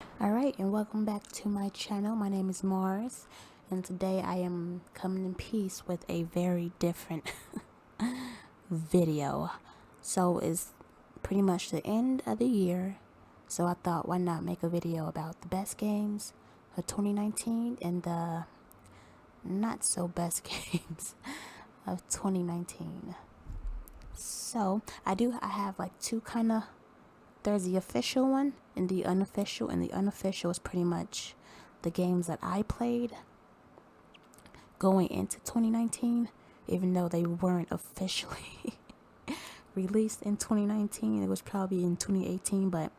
Alright, and welcome back to my channel. My name is Mars, and today I am coming in peace with a very different video. So it's pretty much the end of the year, so I thought, why not make a video about the best games of 2019 and the not so best games of 2019. So I have like two kind of, there's the official one and the unofficial, and the unofficial is pretty much the games that I played going into 2019, even though they weren't officially released in 2019. It was probably in 2018, but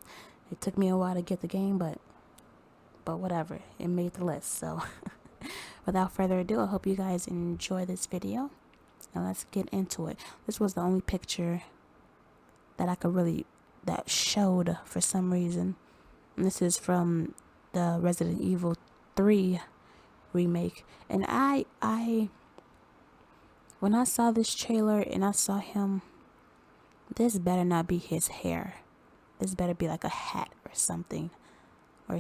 it took me a while to get the game, but whatever, it made the list. So without further ado, I hope you guys enjoy this video. Now let's get into it. This was the only picture that I could really, that showed for some reason. And this is from the Resident Evil 3 remake. And when I saw this trailer and I saw him, this better not be his hair. This better be like a hat or something. Or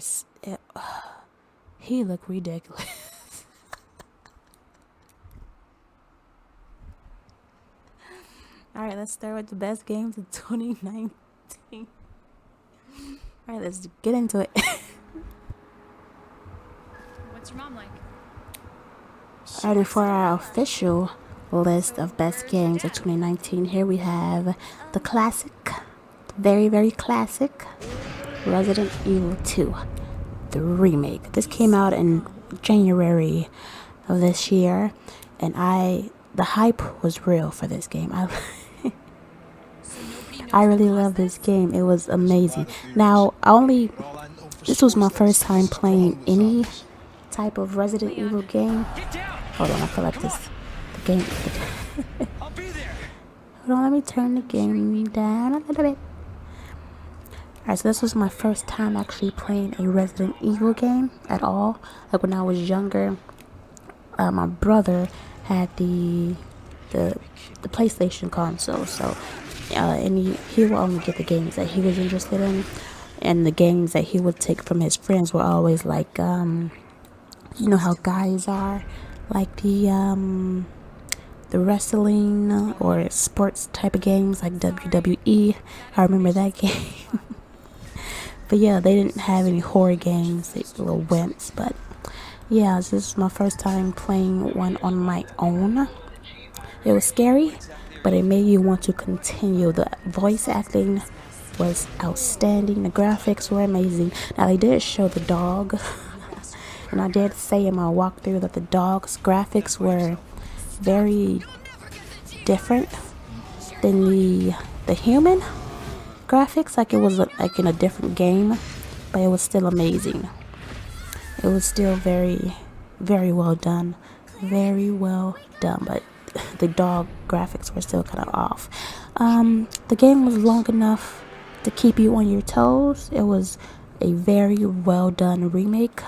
he looked ridiculous. Alright, let's start with the best games of 2019. Alright, let's get into it. What's your mom like? Alright, for our official list of best games of 2019, here we have the classic, very, very classic Resident Evil 2, the remake. This came out in January of this year, and the hype was real for this game. I really love this game. It was amazing. Now, this was my first time playing any type of Resident Evil game. Hold on, I feel like the game. Hold on, let me turn the game down a little bit. Alright, so this was my first time actually playing a Resident Evil game at all. Like when I was younger, my brother had the PlayStation console, so and he would only get the games that he was interested in, and the games that he would take from his friends were always like, you know how guys are, like the wrestling or sports type of games like WWE. I remember that game. But yeah, they didn't have any horror games, they little wimps. But yeah, this is my first time playing one on my own. It was scary, but it made you want to continue. The voice acting was outstanding. The graphics were amazing. Now, they did show the dog. And I did say in my walkthrough that the dog's graphics were very different than the human graphics. Like it was like in a different game, but it was still amazing. It was still very, very well done. Very well done, but the dog graphics were still kind of off. The game was long enough to keep you on your toes. It was a very well done remake,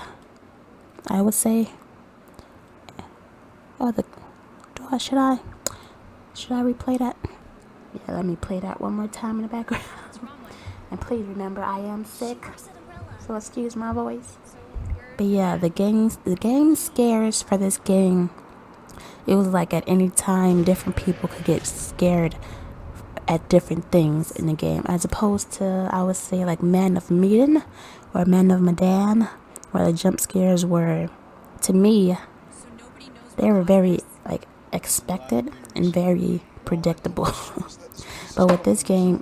I would say. Oh, should I replay that? Yeah, let me play that one more time in the background. And please remember, I am sick, so excuse my voice. But yeah, the game scares for this game. It was like at any time, different people could get scared at different things in the game, as opposed to, I would say, like Man of Medan or Man of Medan, where the jump scares were, to me, they were very like expected and very predictable. But with this game,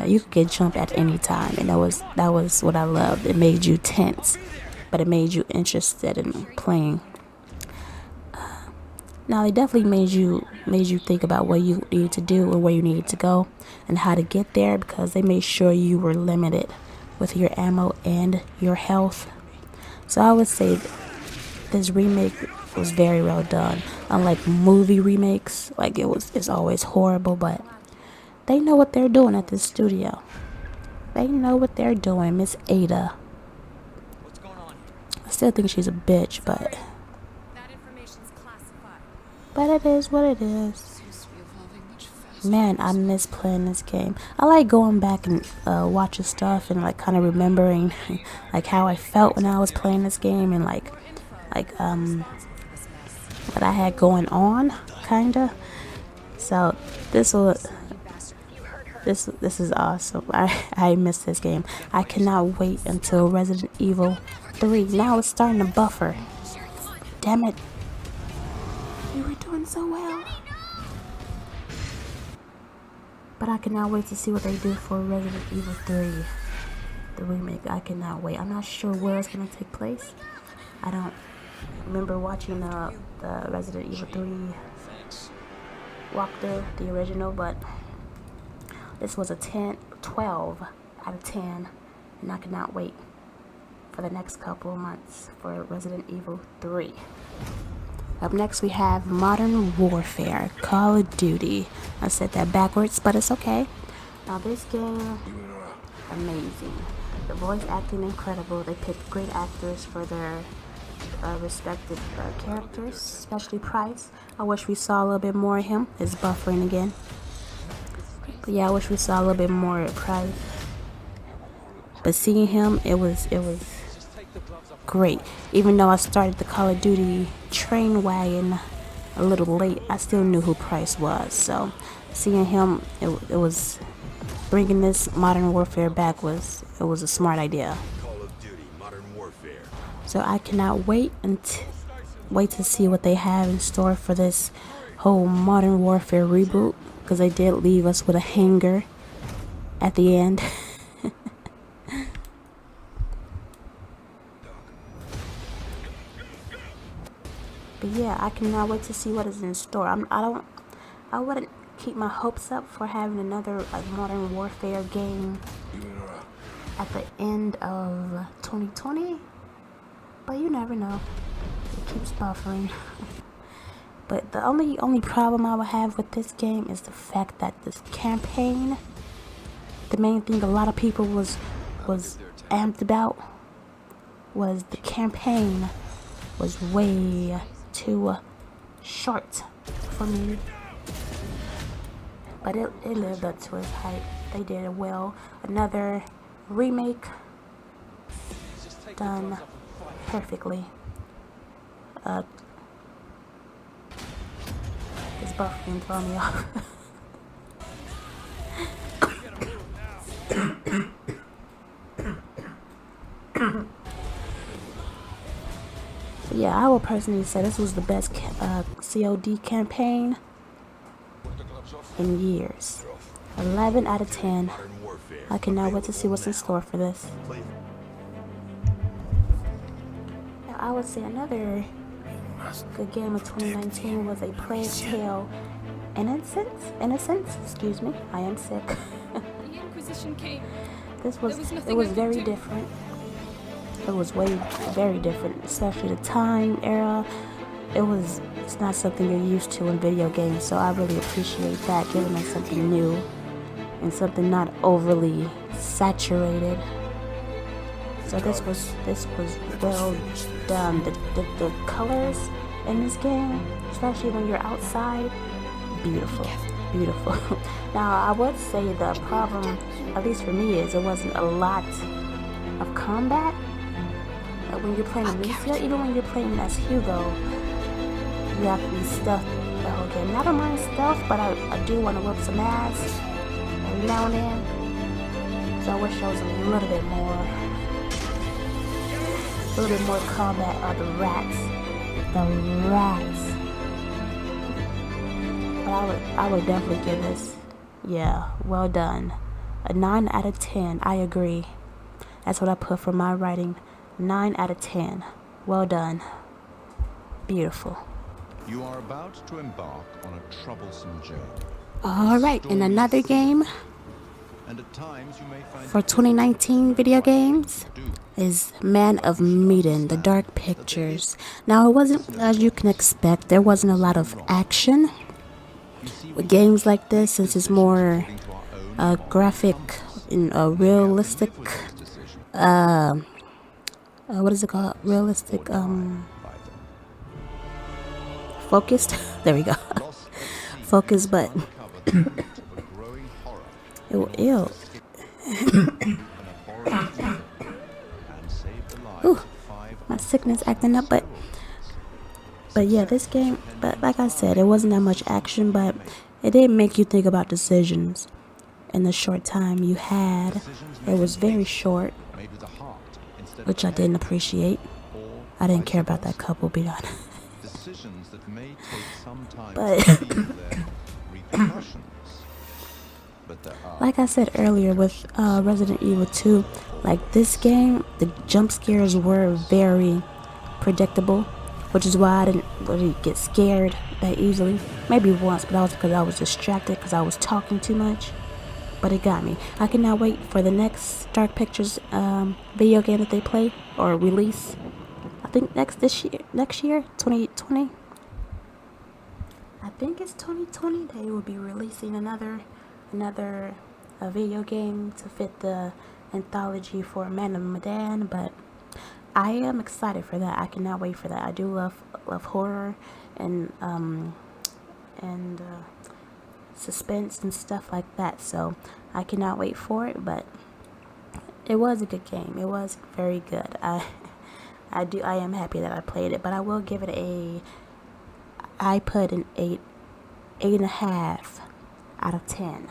you could get jumped at any time, and that was what I loved. It made you tense, but it made you interested in playing. Now, they definitely made you think about what you needed to do or where you needed to go and how to get there, because they made sure you were limited with your ammo and your health. So I would say this remake was very well done. Unlike movie remakes, like it's always horrible, but they know what they're doing at this studio. They know what they're doing. Miss Ada. I still think she's a bitch, but it is what it is. Man, I miss playing this game. I like going back and watching stuff and like kind of remembering like how I felt when I was playing this game and like what I had going on, kinda. So this will this is awesome. I miss this game. I cannot wait until Resident Evil 3. Now it's starting to buffer. Damn it. We were doing so well. But I cannot wait to see what they do for Resident Evil 3. The remake. I cannot wait. I'm not sure where it's going to take place. I don't remember watching the Resident Evil 3 walkthrough, the original, but this was a 12 out of 10, and I cannot wait for the next couple of months for Resident Evil 3. Up next we have Modern Warfare, Call of Duty. I said that backwards, but it's okay. Now this game, amazing. The voice acting incredible. They picked great actors for their respective characters, especially Price. I wish we saw a little bit more of him. It's buffering again. But yeah, I wish we saw a little bit more of Price. But seeing him, it was great. Even though I started the Call of Duty train wagon a little late, I still knew who Price was. So seeing him, it was bringing this Modern Warfare back was a smart idea. Call of Duty Modern Warfare. So I cannot wait to see what they have in store for this whole Modern Warfare reboot, because they did leave us with a hanger at the end. But yeah, I cannot wait to see what is in store. I wouldn't keep my hopes up for having another Modern Warfare game at the end of 2020. But you never know. It keeps buffering. But the only problem I would have with this game is the fact that this campaign, the main thing a lot of people was amped about, was the campaign was way too short for me. But it lived up to its hype. They did it well. Another remake done perfectly. This buffering throw me off. Yeah, I will personally say this was the best COD campaign in years. 11 out of 10. I cannot wait to see what's in store for this. Now, I would say another good game of 2019 was A Plague Tale Innocence. Excuse me, I am sick. The Inquisition came. It was very different. It was very different, especially the time era. It's not something you're used to in video games, so I really appreciate that, giving us something new and something not overly saturated. So this was well done. The colors in this game, especially when you're outside, beautiful. Now I would say the problem, at least for me, is it wasn't a lot of combat. When you're playing Alicia, even when you're playing as Hugo, you have to be stealth the whole game. I don't mind stealth, but I do want to whip some ass every now and then. So I wish there was a little bit more combat of the rats. But I would definitely give this, yeah, well done, a 9 out of 10. I agree. That's what I put for my rating. 9 out of 10. Well done. Beautiful. You are about to embark on a troublesome journey. Alright, and another game And at times you may find for 2019 video games is Man of Medan, The Dark Pictures. Now, it wasn't, as you can expect, there wasn't a lot of action with games like this, since it's more graphic and realistic, what is it called? Realistic, focused. There we go. Focused, but Ew. an abhorrent evil and saved the lives Ooh, of 5 my sickness acting up, but yeah, this Success game, depended but like I said, it entirely wasn't that on much the action, choices but made. it did make you think about decisions in the short time you had. Decisions It made in was very haste, short, made with a heart instead of which a I head, didn't appreciate. or I didn't vice care about that versa. couple being on. Decisions that may take some time to But feel their repercussions, but there are like I said earlier with repercussions. Resident Evil 2, There like this always game, the jump scares were repercussions. very predictable, which is why I didn't really get scared that easily. Maybe once, but that was because I was distracted because I was talking too much. But it got me. I cannot wait for the next Dark Pictures video game that they play or release. I think next year, 2020. I think it's 2020. They will be releasing another video game to fit the anthology for Medan, but I am excited for that. I cannot wait for that. I do love horror and and suspense and stuff like that. So I cannot wait for it. But it was a good game. It was very good. I am happy that I played it. But I will give it I put an 8.5 out of 10.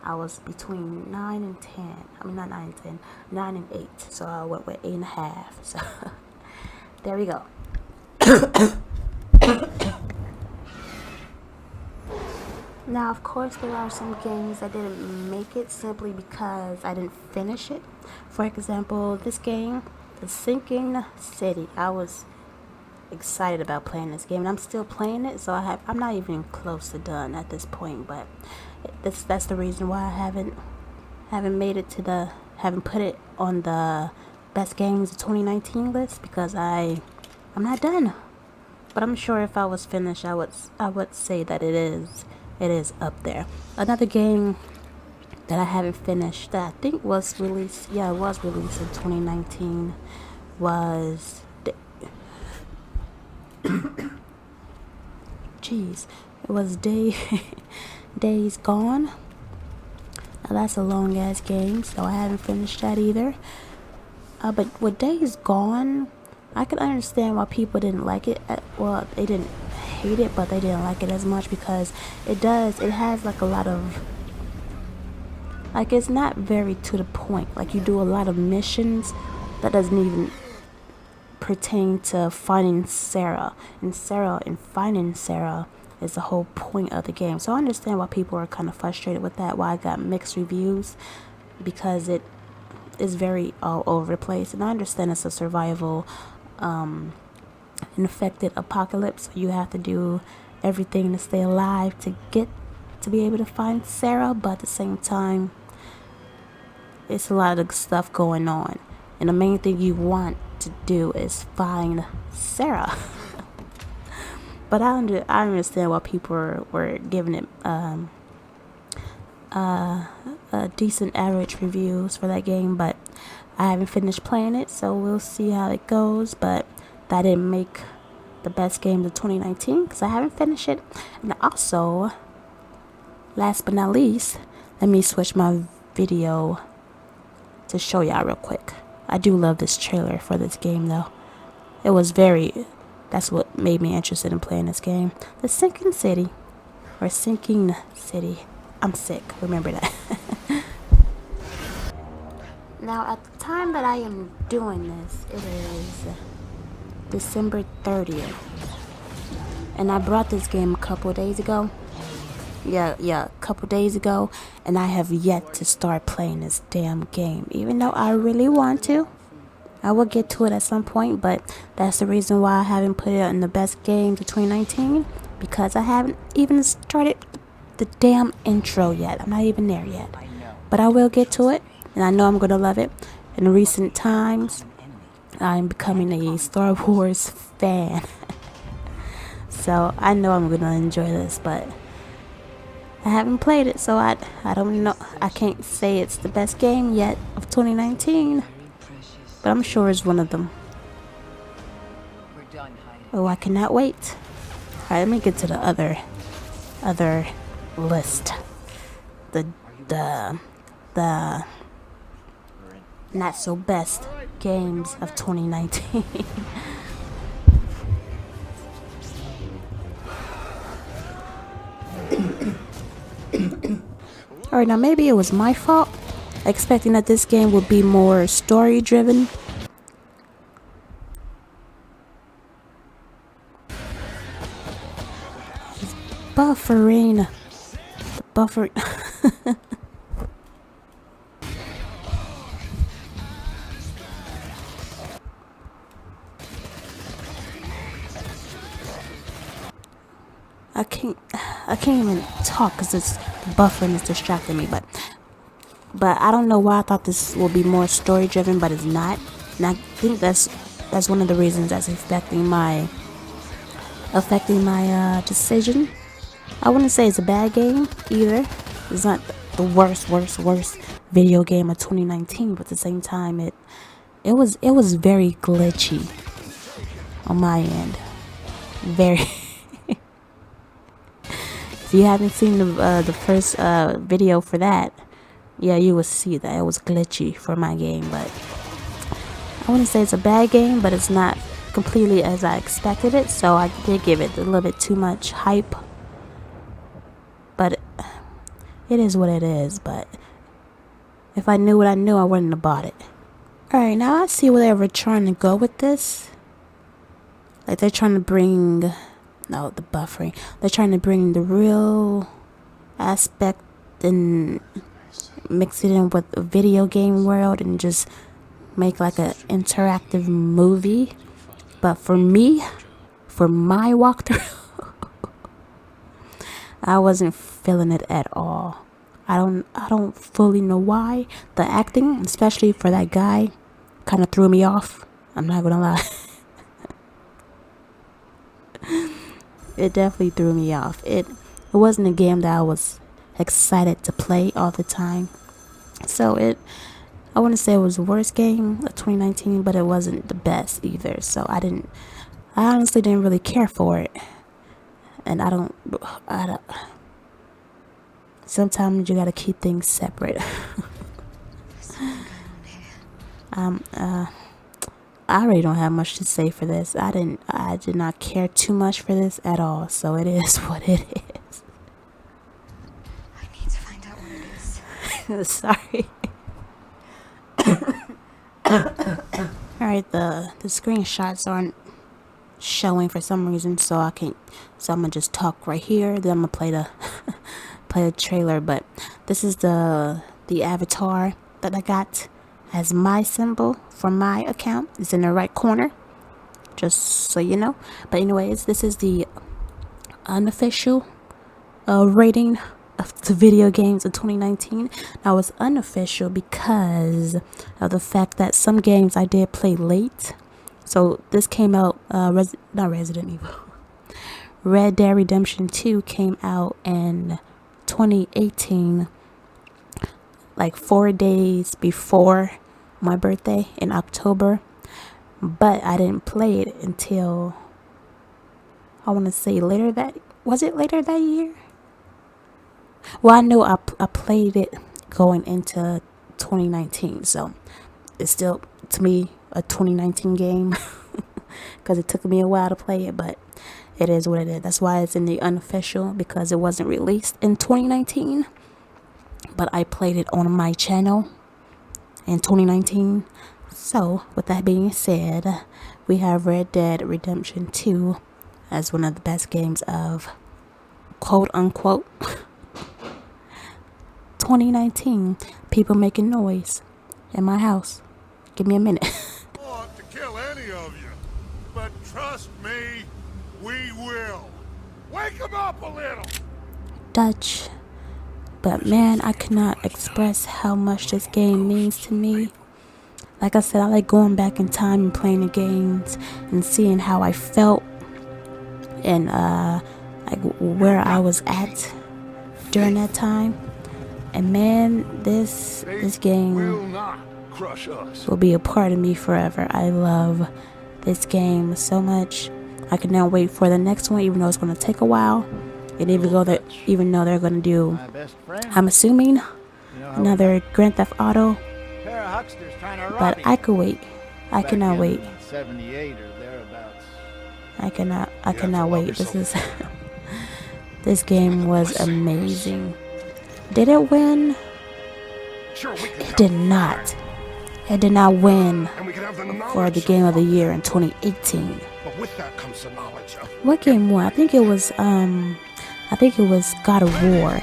I was between 9 and 10. I mean, not 9 and 10, 9 and 8. So I went with 8.5. So there we go. Now, of course, there are some games that didn't make it simply because I didn't finish it. For example, this game, The Sinking City. I was excited about playing this game, and I'm still playing it. So I'm not even close to done at this point. But that's the reason why I haven't made it to haven't put it on the best games of 2019 list because I'm not done. But I'm sure if I was finished, I would say that it is up there. Another game that I haven't finished that I think was released, yeah, it was released in 2019, was jeez, it was Days Gone. Now that's a long ass game, so I haven't finished that either. But with Days Gone, I can understand why people didn't like it. Well, they didn't hate it, but they didn't like it as much because it has like a lot of, like, it's not very to the point. Like, you do a lot of missions that doesn't even pertain to finding Sarah, and finding Sarah is the whole point of the game. So I understand why people are kind of frustrated with that, why I got mixed reviews, because it is very all over the place. And I understand it's a survival infected apocalypse, so you have to do everything to stay alive to be able to find Sarah, but at the same time it's a lot of stuff going on, and the main thing you want to do is find Sarah. But I understand why people were giving it decent average reviews for that game, but I haven't finished playing it, so we'll see how it goes. But that didn't make the best games of 2019 because I haven't finished it. And also, last but not least, let me switch my video to show y'all real quick. I do love this trailer for this game though. That's what made me interested in playing this game. The Sinking City. I'm sick, remember that. Now, at the time that I am doing this, it is December 30th. And I brought this game a couple days ago. A couple days ago. And I have yet to start playing this damn game. Even though I really want to. I will get to it at some point, but that's the reason why I haven't put it in the best games of 2019. Because I haven't even started the damn intro yet. I'm not even there yet. But I will get to it. And I know I'm going to love it. In recent times, I'm becoming a Star Wars fan. So I know I'm going to enjoy this, but I haven't played it, so I don't know. I can't say it's the best game yet of 2019, but I'm sure it's one of them. Oh, I cannot wait. Alright, let me get to the other list. The the not so best games of 2019. Alright, now maybe it was my fault, expecting that this game would be more story driven. It's buffering. The buffering. I can't even talk because it's buffering is distracting me. But I don't know why I thought this will be more story driven, but it's not. And I think that's one of the reasons that's affecting my decision. I wouldn't say it's a bad game either. It's not the worst video game of 2019, but at the same time, it was very glitchy on my end. Very. If you haven't seen the first video for that, yeah, you will see that it was glitchy for my game. But I wouldn't say it's a bad game, but it's not completely as I expected it. So I did give it a little bit too much hype. But it is what it is. But if I knew what I knew, I wouldn't have bought it. Alright, now I see where they were trying to go with this. Like they're trying to bring... No, the buffering. They're trying to bring the real aspect and mix it in with a video game world and just make like an interactive movie. But for me, for my walkthrough, I wasn't feeling it at all. I don't fully know why. The acting, especially for that guy, kind of threw me off. I'm not gonna lie. It definitely threw me off. It wasn't a game that I was excited to play all the time. So I wouldn't say it was the worst game of 2019, but it wasn't the best either. So I honestly didn't really care for it. And I don't sometimes you gotta keep things separate. I really don't have much to say for this. I did not care too much for this at all. So it is what it is. I need to find out what it is. Sorry. Alright, the screenshots aren't showing for some reason, so I'm gonna just talk right here. Then I'm gonna play the play the trailer. But this is the avatar that I got as my symbol from my account. It's in the right corner, just so you know. But anyways, this is the unofficial rating of the video games of 2019. Now it's unofficial because of the fact that some games I did play late. So this came out not Resident Evil. Red Dead Redemption 2 came out in 2018, like 4 days before my birthday in October, but I didn't play it until I want to say later that year. Well, I know I played it going into 2019, so it's still to me a 2019 game because it took me a while to play it, but it is what it is. That's why it's in the unofficial, because it wasn't released in 2019, but I played it on my channel in 2019. So with that being said, we have Red Dead Redemption 2 as one of the best games of quote unquote 2019. People making noise in my house. Give me a minute. I want to kill any of you, but trust me, we will. Wake them up a little. Dutch. But man, I cannot express how much this game means to me. Like I said, I like going back in time and playing the games and seeing how I felt and like where I was at during that time. And man, this game will not crush us. will be a part of me forever. I love this game so much. I cannot wait for the next one, even though it's going to take a while. And even though they're going to do, I'm assuming, another Grand Theft Auto, Pair of hucksters trying to rob but me. I could wait. I Back cannot in wait. 78 or thereabouts. I You cannot have to wait. love This is yourself. this game was amazing. Did it win? Sure, we can It have did the not. fact, It did not win and we can have the for knowledge the Game of the fuck Year that. in 2018. But with that comes the knowledge of What game won? I think it was God of War.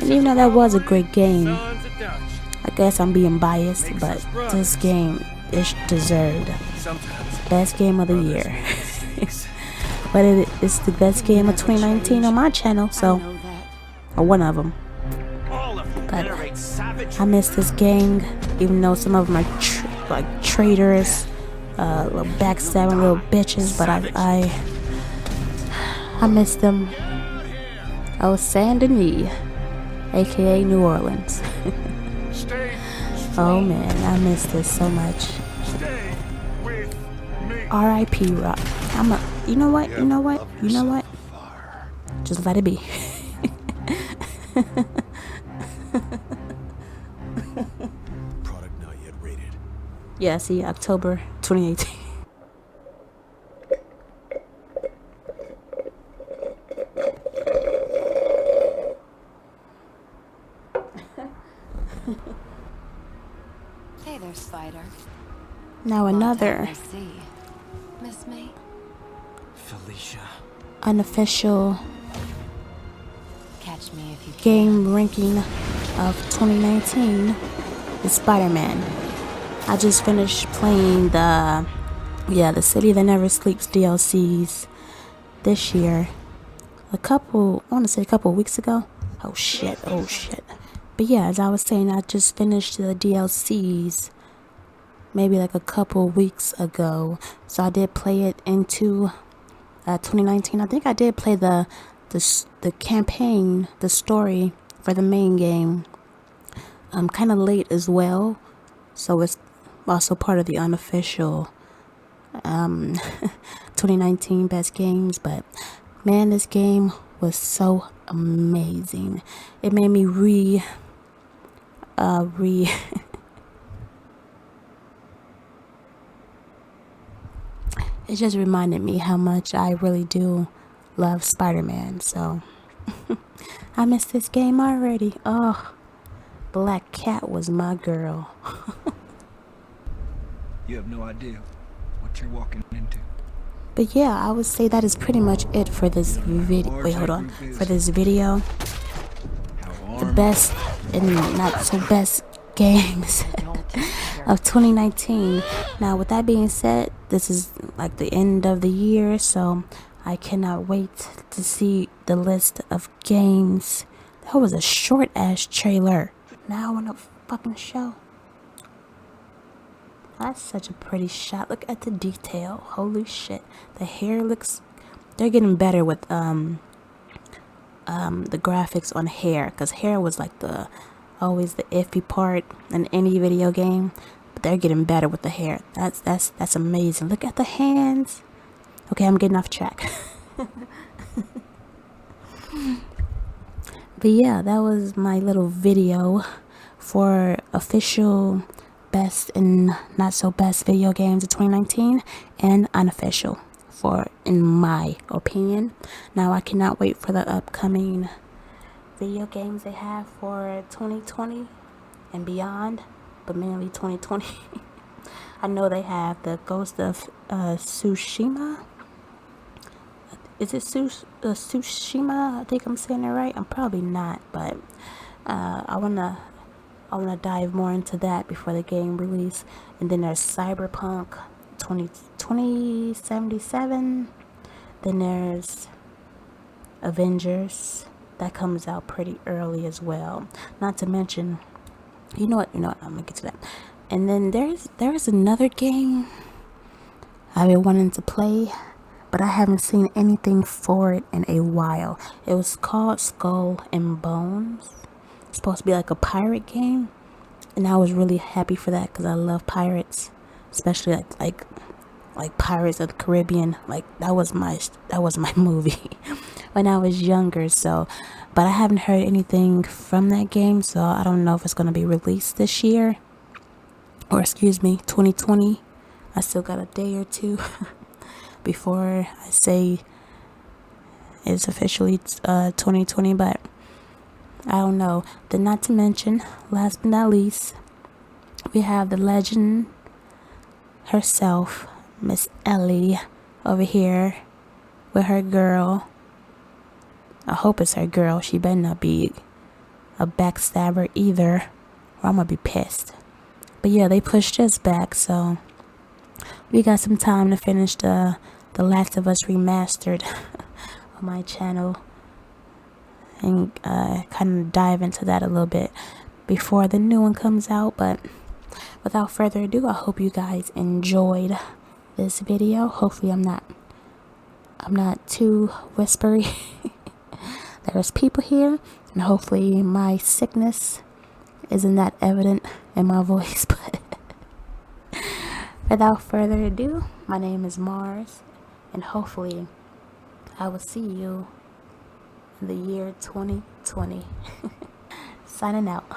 And even though that was a great game, I guess I'm being biased, but this game is deserved best game of the year. But it's the best game of 2019 on my channel, so or one of them. But I miss this gang, even though some of them are like traitors, little backstabbing little bitches. But I miss them. Oh, Saint Denis, aka New Orleans. stay Oh man, I miss this so much. stay with me. R.I.P. Rock. You know what? You know what? You know what? Just let it be. Product not yet rated. Yeah, see, October 2018. Hey there, Spider. Now another I see. Miss me? Felicia. unofficial Catch me if you can. game ranking of 2019 is Spider-Man. I just finished playing the City That Never Sleeps DLCs this year. I want to say a couple weeks ago. Oh shit. But yeah, as I was saying, I just finished the DLCs maybe like a couple weeks ago. So I did play it into 2019. I think I did play the campaign, the story for the main game. Kind of late as well. So it's also part of the unofficial 2019 Best Games. But man, this game was so amazing. It made me it just reminded me how much I really do love Spider-Man. So I missed this game already. Oh, Black Cat was my girl. You have no idea what you're walking into. But yeah, I would say that is pretty much it for this video. Wait, hold on. For this video, the best and not so best games of 2019. Now, with that being said, this is like the end of the year, so I cannot wait to see the list of games. That was a short ass trailer. Now I want to fucking show. That's such a pretty shot. Look at the detail. Holy shit. The hair looks... They're getting better with the graphics on hair. Because hair was like always the iffy part in any video game. But they're getting better with the hair. That's amazing. Look at the hands. Okay, I'm getting off track. But yeah, that was my little video for official best and not so best video games of 2019 and unofficial in my opinion. Now I cannot wait for the upcoming video games they have for 2020 and beyond, but mainly 2020. I know they have the Ghost of Tsushima. Is it Tsushima? I think I'm saying it right. I'm probably not, but I wanna dive more into that before the game release. And then there's Cyberpunk 2077. Then there's Avengers. That comes out pretty early as well. Not to mention, you know what, I'm gonna get to that. And then there's another game I've been wanting to play, but I haven't seen anything for it in a while. It was called Skull and Bones. It's supposed to be like a pirate game, and I was really happy for that because I love pirates, especially like like Pirates of the Caribbean. Like that was my movie when I was younger. So, but I haven't heard anything from that game, so I don't know if it's gonna be released this year, or excuse me, 2020. I still got a day or two before I say it's officially 2020, but I don't know. Then not to mention, last but not least, we have the legend herself, Miss Ellie, over here with her girl. I hope it's her girl. She better not be a backstabber either, or I'm gonna be pissed. But yeah, they pushed us back, so we got some time to finish the Last of Us remastered on my channel, and kind of dive into that a little bit before the new one comes out. But without further ado, I hope you guys enjoyed this video. Hopefully I'm not too whispery. There's people here, and hopefully my sickness isn't that evident in my voice. But without further ado, my name is Mars, and hopefully I will see you in the year 2020. Signing out.